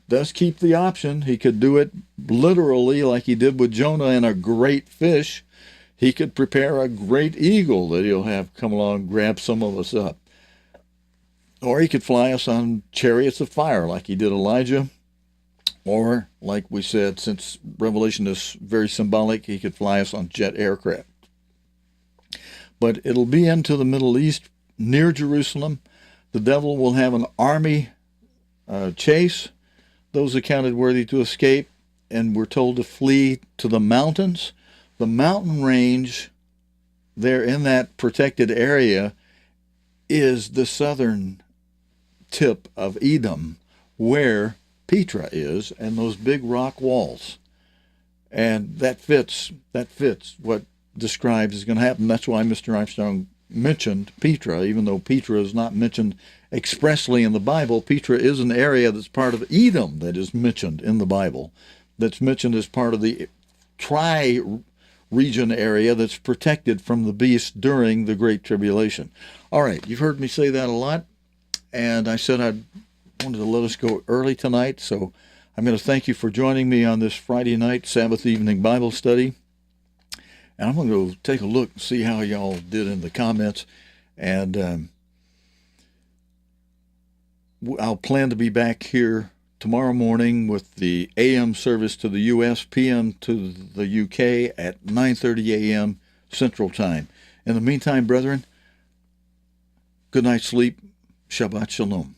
does keep the option. He could do it literally like he did with Jonah and a great fish. He could prepare a great eagle that he'll have come along and grab some of us up. Or he could fly us on chariots of fire like he did Elijah. Or, like we said, since Revelation is very symbolic, he could fly us on jet aircraft. But it'll be into the Middle East, near Jerusalem. The devil will have an army chase those accounted worthy to escape, and we're told to flee to the mountains. The mountain range there in that protected area is the southern tip of Edom, where Petra is, and those big rock walls. And that fits what describes is going to happen. That's why Mr. Armstrong mentioned Petra, even though Petra is not mentioned expressly in the Bible. Petra is an area that's part of Edom that is mentioned in the Bible, that's mentioned as part of the tri-region area that's protected from the beast during the Great Tribulation. All right, you've heard me say that a lot, and I said I wanted to let us go early tonight, so I'm going to thank you for joining me on this Friday night Sabbath evening Bible study. And I'm going to go take a look and see how y'all did in the comments. And I'll plan to be back here tomorrow morning with the AM service to the U.S., PM to the UK at 9:30 a.m. Central Time. In the meantime, brethren, good night's sleep. Shabbat Shalom.